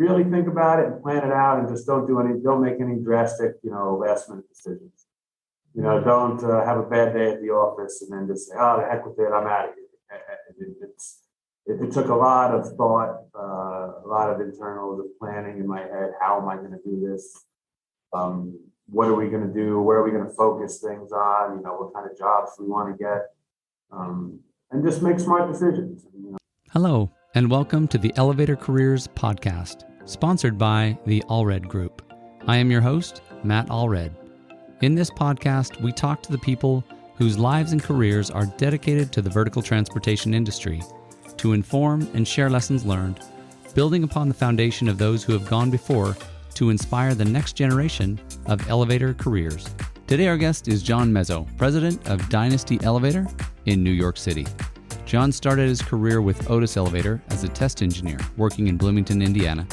really think about it and plan it out, and just don't make any drastic, last minute decisions. Don't have a bad day at the office and then just say, oh, the heck with it, I'm out of here. It took a lot of thought, a lot of internal planning in my head. How am I going to do this? What are we going to do? Where are we going to focus things on? What kind of jobs we want to get, and just make smart decisions. Hello, and welcome to the Elevator Careers Podcast, sponsored by the Allred Group. I am your host, Matt Allred. In this podcast, we talk to the people whose lives and careers are dedicated to the vertical transportation industry to inform and share lessons learned, building upon the foundation of those who have gone before to inspire the next generation of elevator careers. Today, our guest is John Mezzo, president of Dynasty Elevator in New York City. John started his career with Otis Elevator as a test engineer, working in Bloomington, Indiana.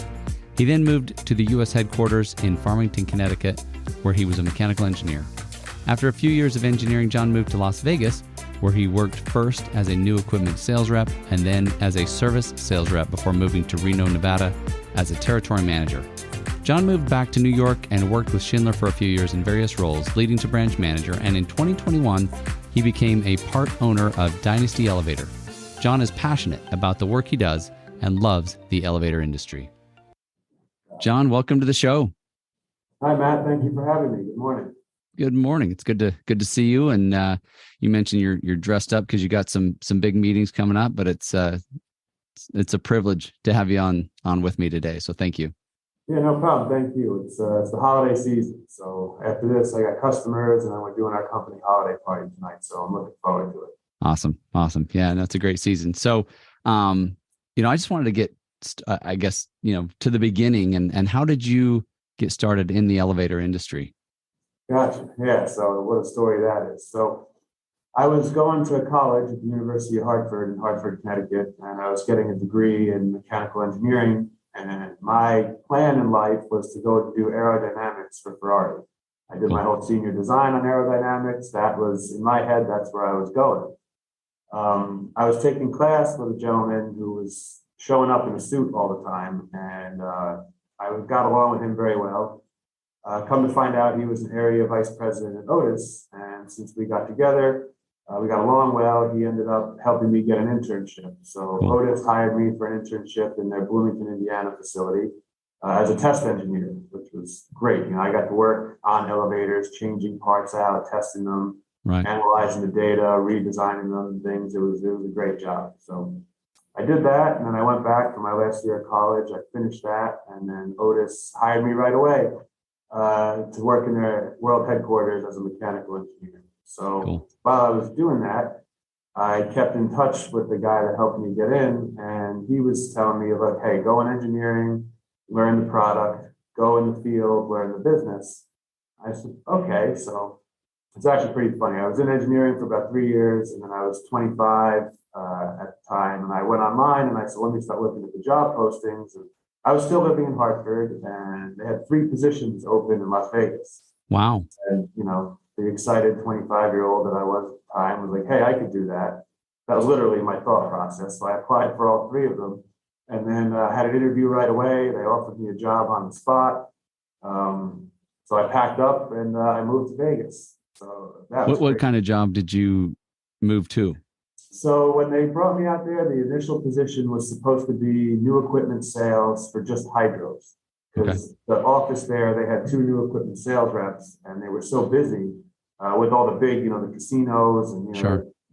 He then moved to the U.S. headquarters in Farmington, Connecticut, where he was a mechanical engineer. After a few years of engineering, John moved to Las Vegas, where he worked first as a new equipment sales rep and then as a service sales rep before moving to Reno, Nevada as a territory manager. John moved back to New York and worked with Schindler for a few years in various roles, leading to branch manager, and in 2021, he became a part owner of Dynasty Elevator. John is passionate about the work he does and loves the elevator industry. John, welcome to the show. Hi, Matt. Thank you for having me. Good morning. Good morning. It's good to see you. And you mentioned you're dressed up because you got some big meetings coming up, but it's a privilege to have you on with me today. So thank you. Yeah, no problem. Thank you. It's the holiday season. So after this, I got customers, and then we're doing our company holiday party tonight. So I'm looking forward to it. Awesome. Yeah, that's a great season. So, I just wanted to get, to the beginning and how did you get started in the elevator industry? Gotcha. Yeah. So what a story that is. So I was going to college at the University of Hartford in Hartford, Connecticut, and I was getting a degree in mechanical engineering. And my plan in life was to go do aerodynamics for Ferrari. I did my whole senior design on aerodynamics. That was in my head. That's where I was going. I was taking class with a gentleman who was showing up in a suit all the time, and I got along with him very well. Come to find out, he was an area vice president at Otis, and since we got together, we got along well. He ended up helping me get an internship. So Otis hired me for an internship in their Bloomington, Indiana facility as a test engineer, which was great. I got to work on elevators, changing parts out, testing them, right, analyzing the data, redesigning them and things. It was a great job. So I did that, and then I went back for my last year of college. I finished that, and then Otis hired me right away to work in their world headquarters as a mechanical engineer. So while I was doing that, I kept in touch with the guy that helped me get in, and he was telling me about, hey, go in engineering, learn the product, go in the field, learn the business. I said, okay. So it's actually pretty funny. I was in engineering for about 3 years, and then I was 25 at the time, and I went online and I said, let me start looking at the job postings. And I was still living in Hartford, and they had 3 positions open in Las Vegas. Wow. And, the excited 25-year-old that I was at the time was like, hey, I could do that. That was literally my thought process. So I applied for all 3 of them, and then had an interview right away. They offered me a job on the spot. So I packed up and I moved to Vegas. So that was what kind of job did you move to? So when they brought me out there, the initial position was supposed to be new equipment sales for just hydros. Because the office there, they had 2 new equipment sales reps, and they were so busy with all the big, the casinos and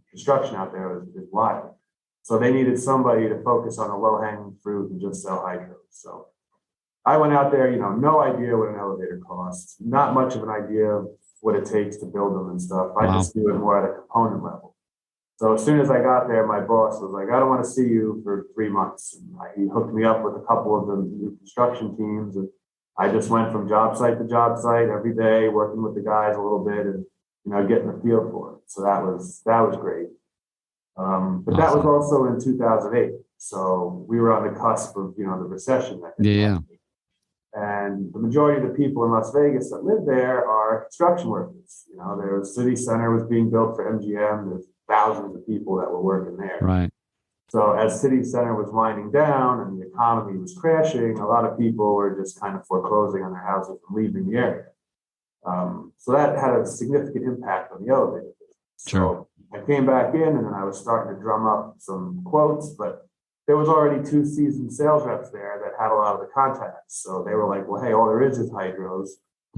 construction out there was wild. So they needed somebody to focus on the low-hanging fruit and just sell hydros. So I went out there, no idea what an elevator costs, not much of an idea of what it takes to build them and stuff. I just do it more at a component level. So as soon as I got there, my boss was like, I don't want to see you for 3 months. And he hooked me up with a couple of the new construction teams. And I just went from job site to job site every day, working with the guys a little bit and, getting a feel for it. So that was great. But that was also in 2008. So we were on the cusp of, the recession. Yeah. And the majority of the people in Las Vegas that live there are construction workers. Their city center was being built for MGM. There's thousands of people that were working there. Right. So as city center was winding down and the economy was crashing, a lot of people were just kind of foreclosing on their houses and leaving the area. So that had a significant impact on the elevator business. Sure. So I came back in and then I was starting to drum up some quotes, but there was already 2 seasoned sales reps there that had a lot of the contacts. So they were like, well, hey, all there is hydros.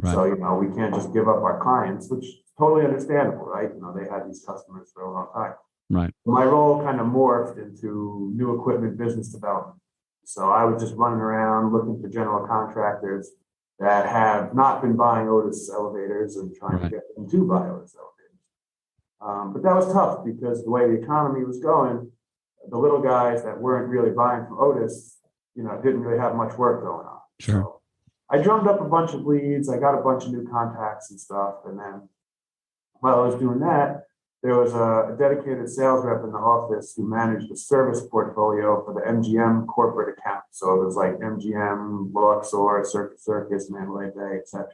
Right. So, we can't just give up our clients, which is totally understandable, right? They had these customers for a long time. Right. My role kind of morphed into new equipment business development. So I was just running around looking for general contractors that have not been buying Otis elevators and trying to get them to buy Otis elevators. But that was tough because the way the economy was going, the little guys that weren't really buying from Otis, didn't really have much work going on. Sure. So I drummed up a bunch of leads. I got a bunch of new contacts and stuff. And then while I was doing that, there was a dedicated sales rep in the office who managed the service portfolio for the MGM corporate account. So it was like MGM, Luxor, Circus, Mandalay Bay, etc.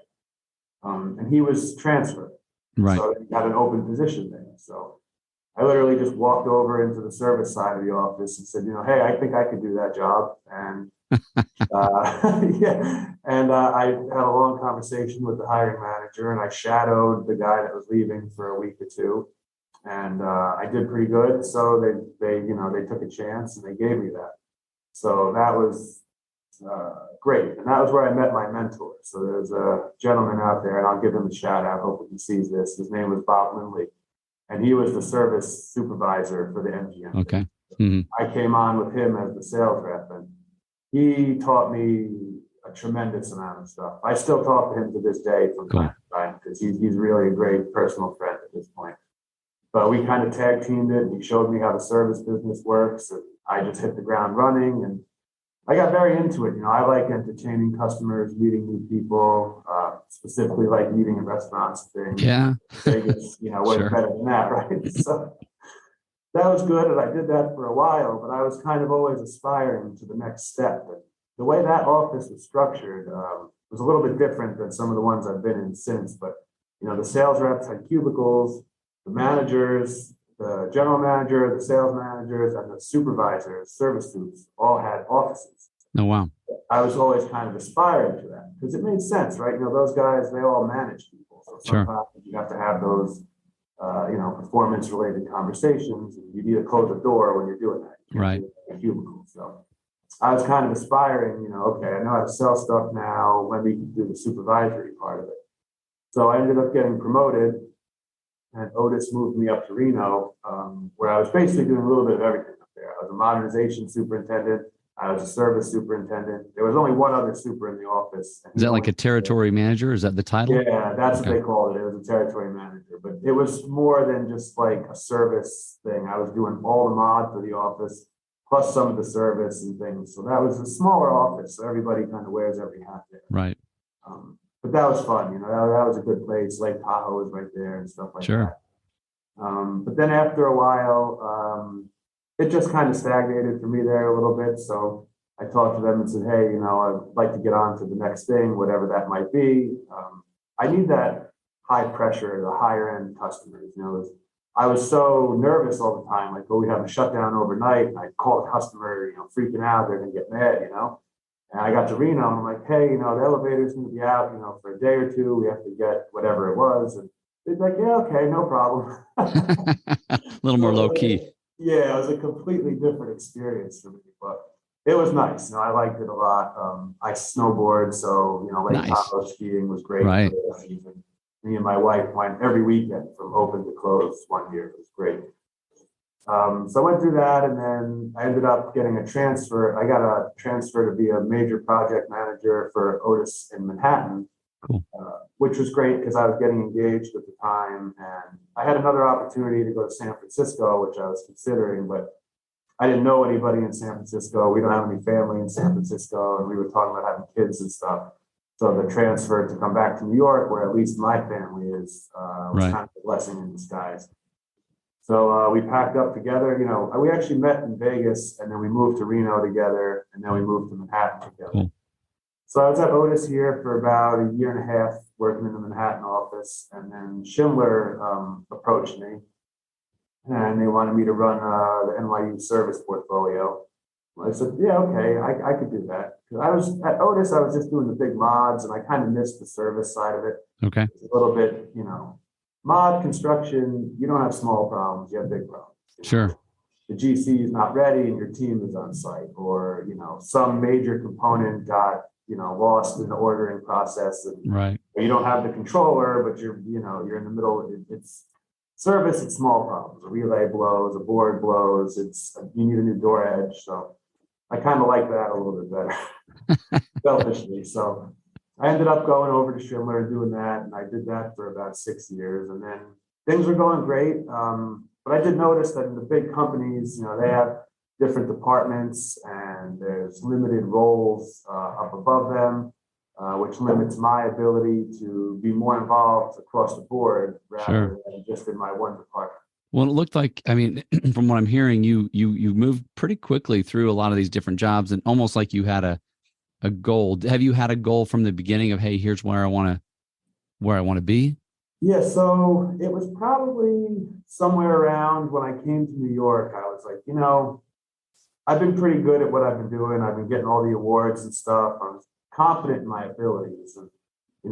And he was transferred. Right. So he had an open position there. So I literally just walked over into the service side of the office and said, hey, I think I could do that job. And I had a long conversation with the hiring manager, and I shadowed the guy that was leaving for a week or two, and I did pretty good. So they took a chance and they gave me that. So that was great, and that was where I met my mentor. So there's a gentleman out there, and I'll give him a shout out. Hopefully he sees this. His name was Bob Lindley, and he was the service supervisor for the MGM. Okay. Mm-hmm. I came on with him as the sales rep, and he taught me a tremendous amount of stuff. I still talk to him to this day from time to time because he's really a great personal friend at this point. But we kind of tag teamed it. He showed me how the service business works, and I just hit the ground running. And I got very into it. I like entertaining customers, meeting new people, specifically like eating in restaurants and things. Yeah. Vegas, what's better than that, right? So that was good, and I did that for a while, but I was kind of always aspiring to the next step. And the way that office was structured was a little bit different than some of the ones I've been in since. But, the sales reps had cubicles, the managers, the general manager, the sales managers, and the supervisors, service suits, all had offices. Oh, wow. I was always kind of aspiring to that because it made sense, right? Those guys, they all manage people. So sometimes you have to have those performance-related conversations. And you need to close the door when you're doing that. You can't do it in a cubicle. So I was kind of aspiring, okay, I know how to sell stuff now. Let me do the supervisory part of it. So I ended up getting promoted, and Otis moved me up to Reno, where I was basically doing a little bit of everything up there. I was a modernization superintendent. I was a service superintendent. There was only one other super in the office. Is that like a territory manager? Is that the title? Yeah, that's what they called it. It was a territory manager, but it was more than just like a service thing. I was doing all the mod for the office, plus some of the service and things. So that was a smaller office. So everybody kind of wears every hat there. Right. But that was fun. That was a good place. Lake Tahoe was right there and stuff like that. But then after a while, it just kind of stagnated for me there a little bit. So I talked to them and said, hey, I'd like to get on to the next thing, whatever that might be. I need that high pressure, the higher end customers. I was so nervous all the time. Like, we have a shutdown overnight. And I'd call a customer, freaking out. They're going to get mad, And I got to Reno and I'm like, hey, the elevator's going to be out, for a day or two. We have to get whatever it was. And they're like, yeah, okay, no problem. A little more low key. Yeah, it was a completely different experience for me, but it was nice. I liked it a lot. I snowboard, so Lake Tahoe skiing was great. Right. Me and my wife went every weekend from open to close one year. It was great. So I went through that, and then I ended up getting a transfer. I got a transfer to be a major project manager for Otis in Manhattan. Cool. Which was great because I was getting engaged at the time, and I had another opportunity to go to San Francisco, which I was considering, but I didn't know anybody in San Francisco. We don't have any family in San Francisco, and we were talking about having kids and stuff. So the transfer to come back to New York, where at least my family is, was kind of a blessing in disguise. So we packed up together. We actually met in Vegas, and then we moved to Reno together, and then we moved to Manhattan together. Cool. So I was at Otis here for about a year and a half, working in the Manhattan office, and then Schindler approached me and they wanted me to run the NYU service portfolio. I said, yeah, okay, I could do that. 'Cause I was at Otis, I was just doing the big mods, and I kind of missed the service side of it. Okay. It's a little bit, mod construction, you don't have small problems, you have big problems. Sure. The GC is not ready and your team is on site, or, some major component got, lost in the ordering process, and Right. you don't have the controller, but you're in the middle. It's service, it's small problems. A relay blows, a board blows, you need a new door edge. So I kind of like that a little bit better, selfishly. So I ended up going over to Schindler and doing that, and I did that for about 6 years, and then things were going great. But I did notice that in the big companies, they have different departments, and there's limited roles up above them, which limits my ability to be more involved across the board rather than just in my one department. Well, it looked like, I mean, from what I'm hearing, you moved pretty quickly through a lot of these different jobs, and almost like you had a goal. Have you had a goal from the beginning of, hey, here's where I want to be? Yeah, so it was probably somewhere around when I came to New York. I was like, I've been pretty good at what I've been doing. I've been getting all the awards and stuff. I'm confident in my abilities. And,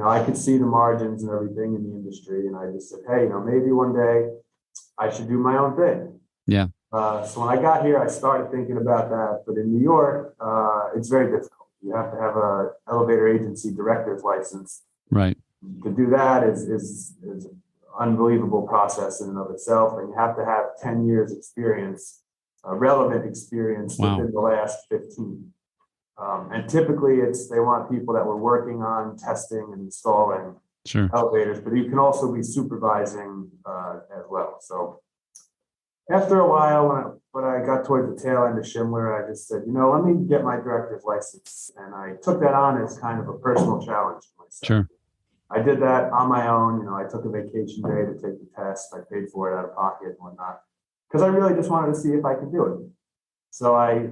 I could see the margins and everything in the industry. And I just said, hey, maybe one day I should do my own thing. Yeah. So when I got here, I started thinking about that. But in New York, it's very difficult. You have to have a elevator agency director's license. Right. To do that is an unbelievable process in and of itself. And you have to have 10 years experience, relevant experience within the last 15. And typically they want people that were working on testing and installing elevators, but you can also be supervising as well. So after a while, when I got towards the tail end of Schindler, I just said, let me get my director's license. And I took that on as kind of a personal challenge for myself. Sure. I did that on my own. I took a vacation day to take the test. I paid for it out of pocket and whatnot, because I really just wanted to see if I could do it. So I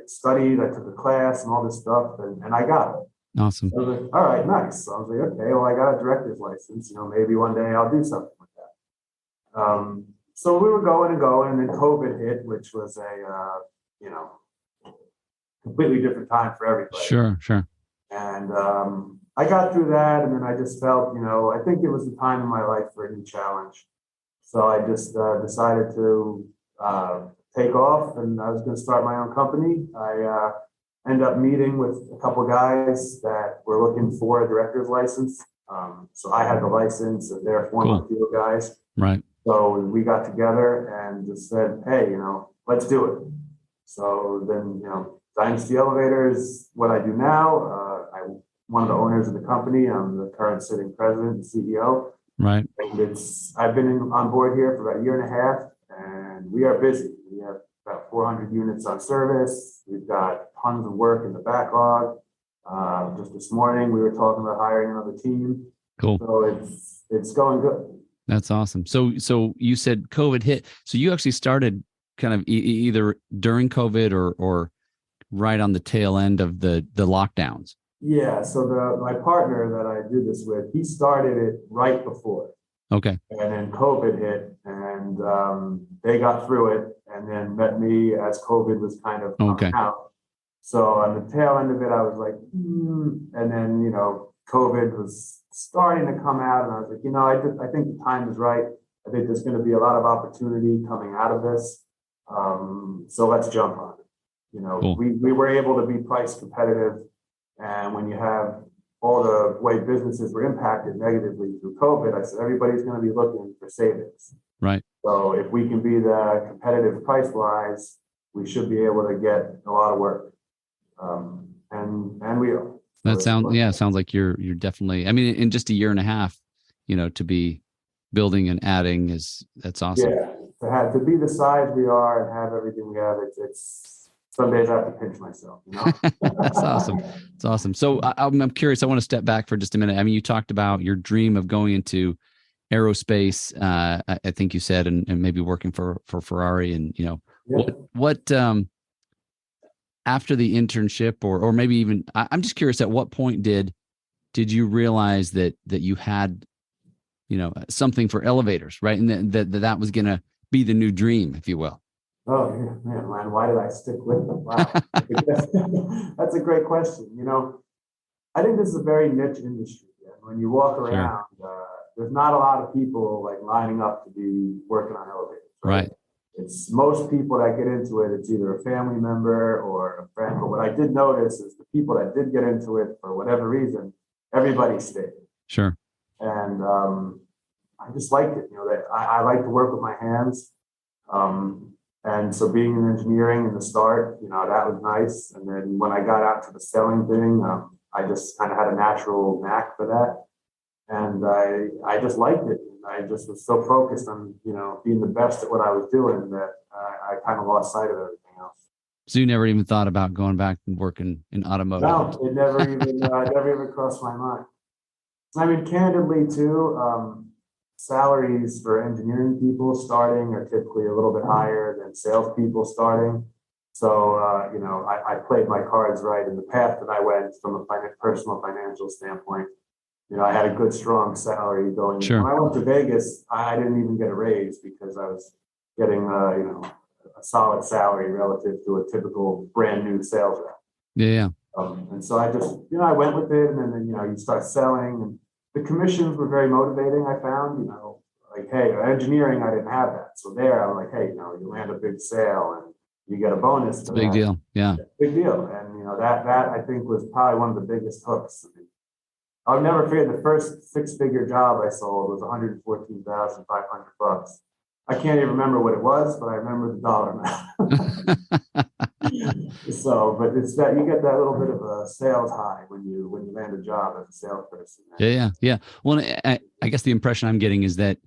studied, I took a class and all this stuff, and I got it. Awesome. So I was like, all right, nice. So I was like, okay, well, I got a director's license. Maybe one day I'll do something with that. So we were going, and then COVID hit, which was a completely different time for everybody. Sure. And I got through that, and then I just felt, I think it was the time in my life for a new challenge. So I just decided to take off, and I was going to start my own company. I ended up meeting with a couple of guys that were looking for a director's license. So I had the license, and they're former field guys. Right. So we got together and just said, hey, let's do it. So then, Dynasty Elevators, what I do now, I'm one of the owners of the company. I'm the current sitting president and CEO. Right. And I've been on board here for about a year and a half, and we are busy. We have about 400 units on service. We've got tons of work in the backlog. Just this morning, we were talking about hiring another team. Cool. So it's going good. That's awesome. So you said COVID hit. So you actually started kind of either during COVID or right on the tail end of the lockdowns. Yeah. So my partner that I do this with, he started it right before. Okay. And then COVID hit, and they got through it, and then met me as COVID was kind of coming out. So on the tail end of it, I was like, and then, COVID was starting to come out, and I was like, I think the time is right. I think there's going to be a lot of opportunity coming out of this. So let's jump on it. Cool. We were able to be price competitive, and when you have all the way businesses were impacted negatively through COVID, I said, everybody's going to be looking for savings. Right. So if we can be the competitive price-wise, we should be able to get a lot of work. And we are. That sounds like you're definitely, I mean, in just a year and a half, to be building and adding that's awesome. Yeah. To be the size we are and have everything we have, it's some days I have to pinch myself, That's awesome. It's awesome. So I'm curious. I want to step back for just a minute. I mean, you talked about your dream of going into aerospace. I think you said, and maybe working for Ferrari, and what after the internship, or maybe even, I'm just curious, at what point did you realize that you had, something for elevators, right? And that was going to be the new dream, if you will? Oh, yeah, man, why did I stick with them? Wow. That's a great question. I think this is a very niche industry. And when you walk Sure. around, there's not a lot of people like lining up to be working on elevators. Right. It's most people that get into it, it's either a family member or a friend. But what I did notice is the people that did get into it for whatever reason, everybody stayed. Sure. And I just liked it. That I like to work with my hands. And so being in engineering in the start, that was nice. And then when I got out to the selling thing, I just kind of had a natural knack for that. And I just liked it. I just was so focused on, being the best at what I was doing that I kind of lost sight of everything else. So you never even thought about going back and working in automotive? No, it never even crossed my mind. I mean, candidly too, salaries for engineering people starting are typically a little bit higher than salespeople starting. So, I played my cards right in the path that I went from a personal financial standpoint. I had a good, strong salary going. Sure. When I went to Vegas, I didn't even get a raise because I was getting, a solid salary relative to a typical brand new sales rep. Yeah. And so I just, I went with it, and then, you start selling, and the commissions were very motivating. I found, like, hey, engineering, I didn't have that. So there, I'm like, hey, you land a big sale and you get a bonus. It's a big deal. Yeah. Big deal. And, that I think was probably one of the biggest hooks. I'll never forget the first 6-figure job I sold was $114,500. I can't even remember what it was, but I remember the dollar amount. So, but it's that you get that little bit of a sales high when you land a job as a salesperson. Yeah. Well, I guess the impression I'm getting is that,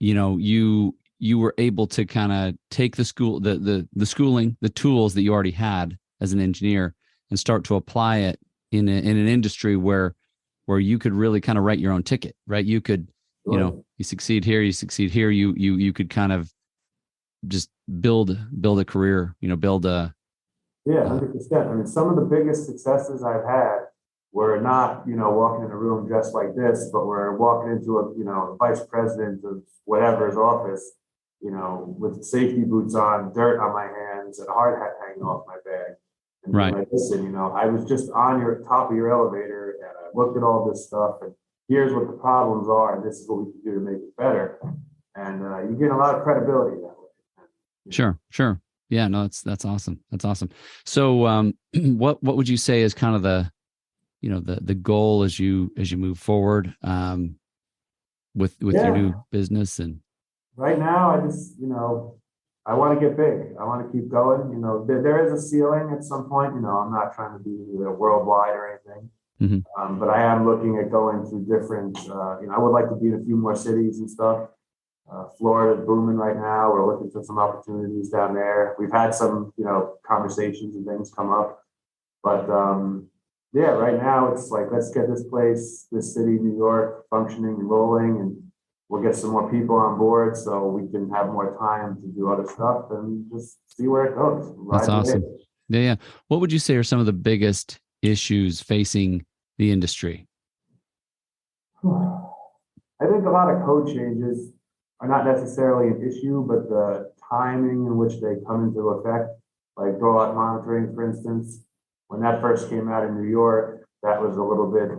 you were able to kind of take the school, the schooling, the tools that you already had as an engineer, and start to apply it in an industry where you could really kind of write your own ticket, right? You could, Sure. You succeed here, you could kind of just build a career, build a. Yeah, 100%. I mean, some of the biggest successes I've had were not, walking in a room dressed like this, but we're walking into a vice president of whatever's office, with safety boots on, dirt on my hands, and a hard hat hanging off my bag. And right. Like, listen, I was just on your top of your elevator, and I looked at all this stuff, and here's what the problems are, and this is what we can do to make it better. And you get a lot of credibility that way. Sure. Yeah, no, that's awesome. That's awesome. So, what would you say is kind of the goal as you move forward, with your new business? And right now, I just, I want to get big. I want to keep going. There is a ceiling at some point. I'm not trying to be worldwide or anything. Mm-hmm. But I am looking at going through different, I would like to be in a few more cities and stuff. Florida's booming right now. We're looking for some opportunities down there. We've had some, conversations and things come up. But right now it's like, let's get this city, New York, functioning and rolling, and we'll get some more people on board so we can have more time to do other stuff and just see where it goes. That's awesome. Yeah. What would you say are some of the biggest issues facing the industry? I think a lot of code changes are not necessarily an issue, but the timing in which they come into effect, like blowout monitoring, for instance, when that first came out in New York, that was a little bit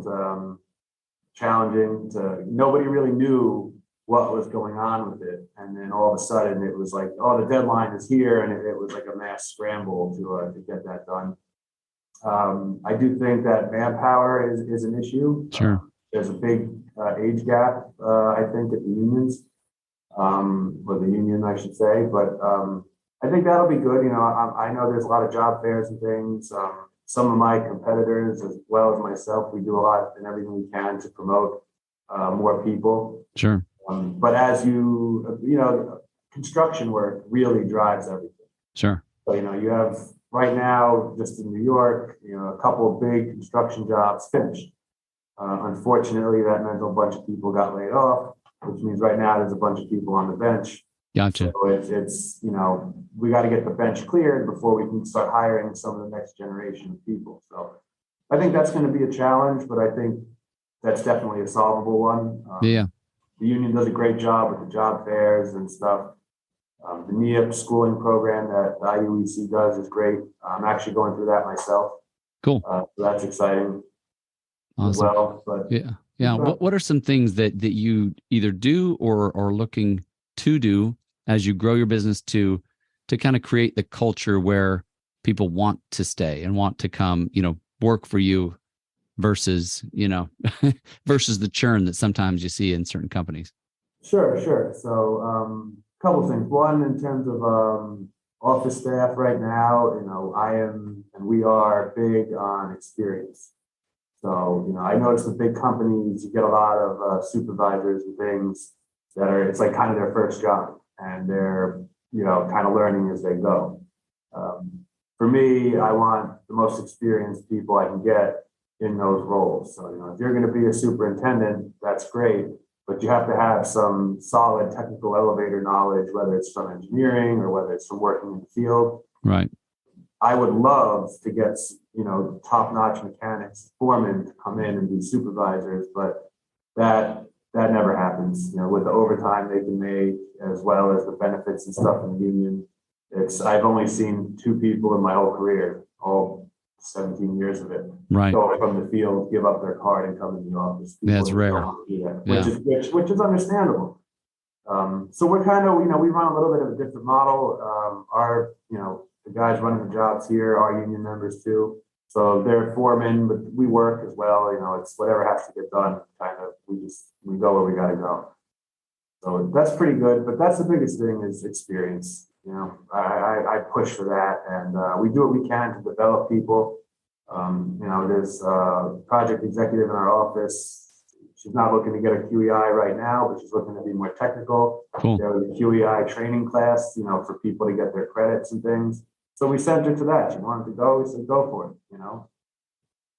challenging. Nobody really knew what was going on with it. And then all of a sudden it was like, oh, the deadline is here. And it was like a mass scramble to get that done. I do think that manpower is an issue. Sure. There's a big age gap, I think, at the unions, or the union, I should say. But I think that'll be good. I know there's a lot of job fairs and things. Some of my competitors, as well as myself, we do a lot and everything we can to promote more people. Sure. But as construction work really drives everything. Sure. So, you have right now, just in New York, a couple of big construction jobs finished. Unfortunately, that meant a bunch of people got laid off, which means right now there's a bunch of people on the bench. Gotcha. So it's we got to get the bench cleared before we can start hiring some of the next generation of people. So I think that's going to be a challenge, but I think that's definitely a solvable one. Yeah. The union does a great job with the job fairs and stuff. The NEIP schooling program that the IUEC does is great. I'm actually going through that myself. Cool. So that's exciting as Awesome. well. But Yeah. What are some things that you either do or are looking to do as you grow your business to kind of create the culture where people want to stay and want to come, work for you versus, versus the churn that sometimes you see in certain companies? Sure. So, a couple things. One, in terms of office staff right now, I am and we are big on experience. So, I notice the big companies, you get a lot of supervisors and things it's like kind of their first job, and they're, kind of learning as they go. For me, I want the most experienced people I can get in those roles. So, if you're going to be a superintendent, that's great, but you have to have some solid technical elevator knowledge, whether it's from engineering or whether it's from working in the field. Right. I would love to get, top-notch mechanics, foremen to come in and be supervisors, but that never happens. With the overtime they can make, as well as the benefits and stuff in the union. I've only seen two people in my whole career, all 17 years of it, right, go from the field, give up their card, and come in the office. That's rare. Which is understandable. So we're kind of, we run a little bit of a different model. The guys running the jobs here are union members too. So they're foremen, but we work as well. It's whatever has to get done. Kind of, we go where we got to go. So that's pretty good. But that's the biggest thing is experience. I push for that, and we do what we can to develop people. There's a project executive in our office. She's not looking to get a QEI right now, but she's looking to be more technical. Cool. There was a QEI training class, for people to get their credits and things. So we sent her to that. She wanted to go. We said, go for it.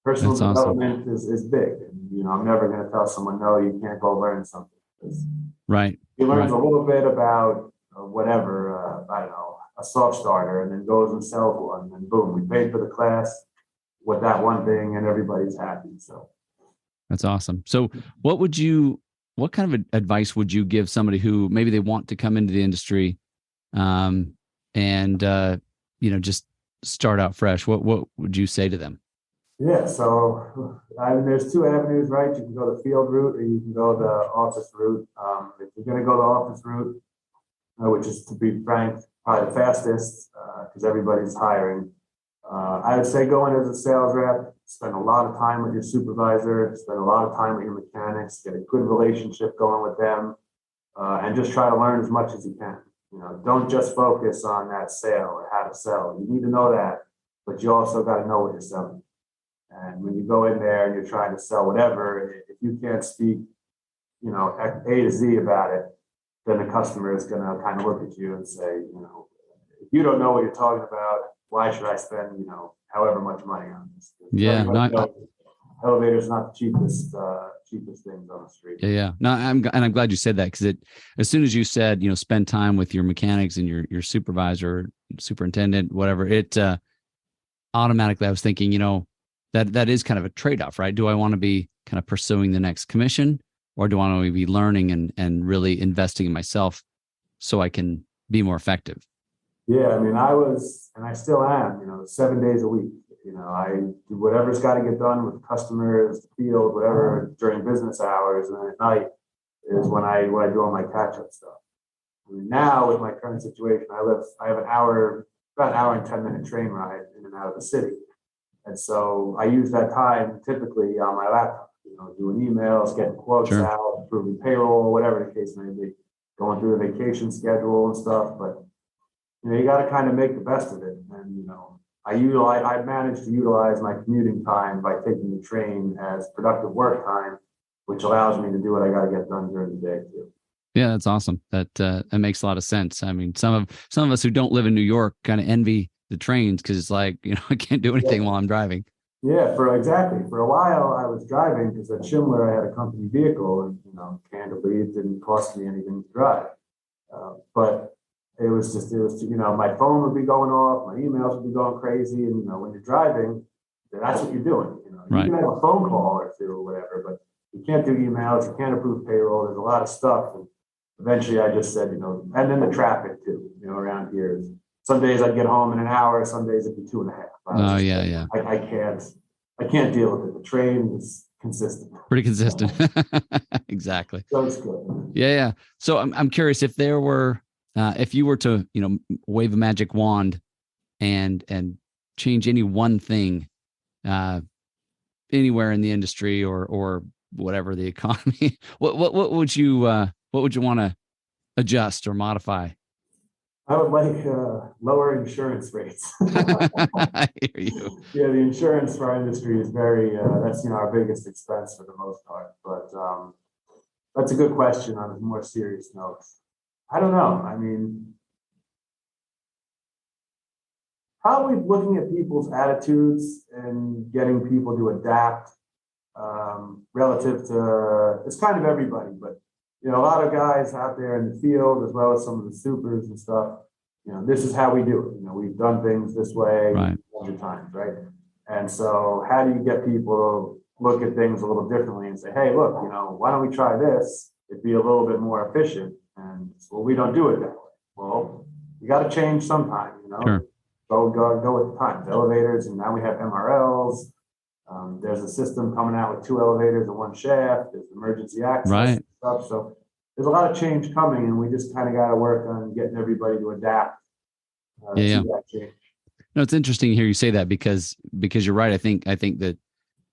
Personal That's development is big. And, I'm never going to tell someone, no, you can't go learn something. Right. He learns a little bit about whatever, I don't know, a soft starter, and then goes and sells one. And boom, we paid for the class with that one thing, and everybody's happy. So that's awesome. So what kind of advice would you give somebody who maybe they want to come into the industry and just start out fresh? What would you say to them? Yeah, so there's two avenues, right? You can go the field route or you can go the office route. If you're going to go the office route, which is, to be frank, probably the fastest because everybody's hiring, I would say go in as a sales rep, spend a lot of time with your supervisor, spend a lot of time with your mechanics, get a good relationship going with them, and just try to learn as much as you can. Don't just focus on that sale or how to sell. You need to know that, but you also got to know what you're selling. And when you go in there and you're trying to sell whatever, if you can't speak, A to Z about it, then the customer is going to kind of look at you and say, if you don't know what you're talking about, why should I spend, however much money on this? Yeah, elevator is not the cheapest things on the street. Yeah. No, I'm glad you said that, because as soon as you said, spend time with your mechanics and your supervisor, superintendent, whatever, it automatically I was thinking, that is kind of a trade-off, right? Do I want to be kind of pursuing the next commission, or do I want to be learning and really investing in myself so I can be more effective? Yeah, I mean, I was, and I still am, 7 days a week. I do whatever's got to get done with customers, the field, whatever during business hours, and then at night is when I do all my catch-up stuff. I mean, now with my current situation, I have about an hour and 10-minute train ride in and out of the city. And so I use that time typically on my laptop, doing emails, getting quotes out, approving payroll, whatever the case may be, going through the vacation schedule and stuff. But, you got to kind of make the best of it. And, I managed to utilize my commuting time by taking the train as productive work time, which allows me to do what I got to get done during the day too. Yeah, that's awesome. That makes a lot of sense. I mean, some of us who don't live in New York kind of envy the trains because it's like, I can't do anything while I'm driving. Yeah, for a while I was driving because at Schindler I had a company vehicle, and candidly it didn't cost me anything to drive. But it was my phone would be going off, my emails would be going crazy, and when you're driving, that's what you're doing. Right. You can have a phone call or two or whatever, but you can't do emails, you can't approve payroll. There's a lot of stuff, and eventually I just said, and then the traffic too, around here is, some days I'd get home in an hour, some days it'd be 2.5. Oh, yeah. I can't deal with it. The train is consistent. Pretty consistent. Exactly. So it's good. Yeah. So I'm curious if there were, if you were to, wave a magic wand and change any one thing, anywhere in the industry or whatever the economy, what would you want to adjust or modify? I would like lower insurance rates. I hear you. Yeah, the insurance for our industry is very, that's, our biggest expense for the most part. But that's a good question on a more serious note. I don't know. I mean, probably looking at people's attitudes and getting people to adapt relative to, it's kind of everybody, but a lot of guys out there in the field, as well as some of the supers and stuff, this is how we do it. We've done things this way right. 100 times, right? And so how do you get people to look at things a little differently and say, hey, look, why don't we try this? It'd be a little bit more efficient. And well, we don't do it that way. Well, you got to change sometime, Sure. Go with the times. Elevators, and now we have MRLs. There's a system coming out with 2 elevators and 1 shaft. There's emergency access and stuff. So there's a lot of change coming, and we just kind of got to work on getting everybody to adapt to that change. No, it's interesting to hear you say that because you're right. I think that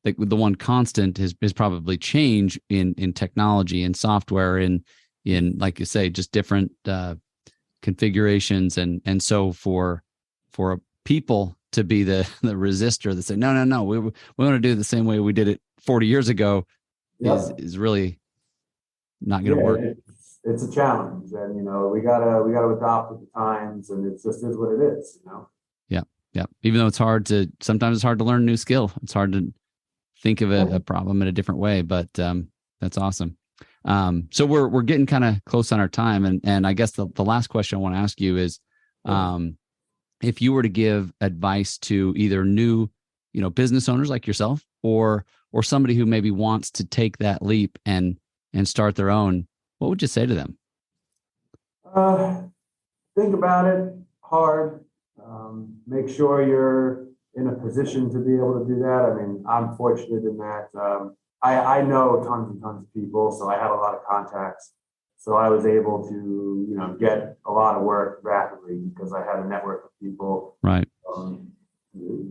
the one constant is probably change in technology and software in like you say, just different configurations and so for people to be the resistor that say no we want to do it the same way we did it 40 years ago is really not going to work. It's a challenge, and we gotta adopt with the times, and it just is what it is. Yeah. Even though sometimes it's hard to learn a new skill. It's hard to think of a problem in a different way, but that's awesome. So we're getting kind of close on our time, and I guess the last question I want to ask you is, if you were to give advice to either new, business owners like yourself, or somebody who maybe wants to take that leap and start their own, what would you say to them? Think about it hard. Make sure you're in a position to be able to do that. I mean, I'm fortunate in that I know tons and tons of people, so I have a lot of contacts. So I was able to, get a lot of work rapidly because I had a network of people right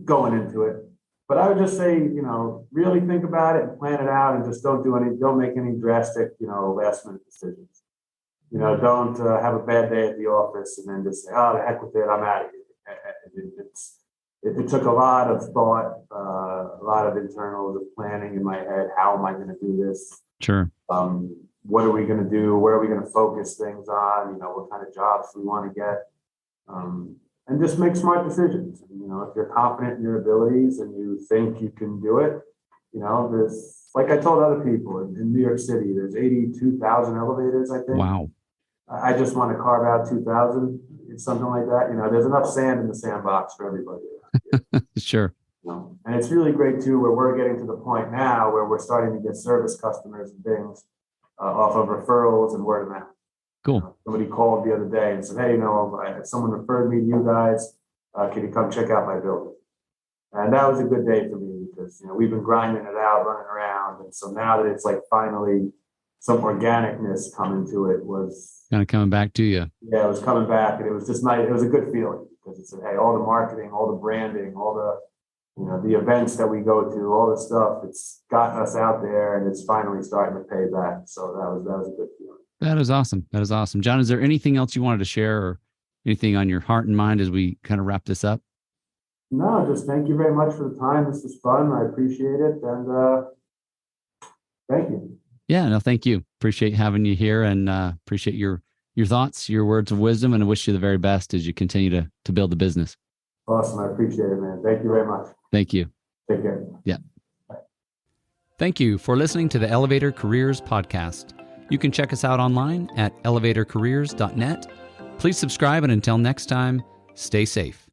going into it. But I would just say, really think about it and plan it out, and just don't make any drastic, last minute decisions. Don't have a bad day at the office and then just say, oh, the heck with it, I'm out of here. It took a lot of thought, a lot of internal planning in my head. How am I going to do this? Sure. What are we going to do? Where are we going to focus things on? What kind of jobs we want to get? And just make smart decisions. If you're confident in your abilities and you think you can do it, there's, like I told other people in New York City, there's 82,000 elevators, I think. Wow. I just want to carve out 2,000. It's something like that. There's enough sand in the sandbox for everybody. Sure. And it's really great too, where we're getting to the point now where we're starting to get service customers and things off of referrals and word of mouth. Cool. Somebody called the other day and said, hey, someone referred me to you guys. Can you come check out my building? And that was a good day for me because, we've been grinding it out, running around. And so now that it's like finally some organicness coming to it was kind of coming back to you. Yeah, it was coming back, and it was just nice. It was a good feeling because it said, hey, all the marketing, all the branding, all the, the events that we go to, all the stuff, it's gotten us out there, and it's finally starting to pay back. So that was a good feeling. That is awesome. John, is there anything else you wanted to share or anything on your heart and mind as we kind of wrap this up? No, just thank you very much for the time. This was fun. I appreciate it. And thank you. Yeah, no, thank you. Appreciate having you here, and appreciate your thoughts, your words of wisdom, and I wish you the very best as you continue to build the business. Awesome. I appreciate it, man. Thank you very much. Thank you. Take care. Yeah. Thank you for listening to the Elevator Careers Podcast. You can check us out online at elevatorcareers.net. Please subscribe, and until next time, stay safe.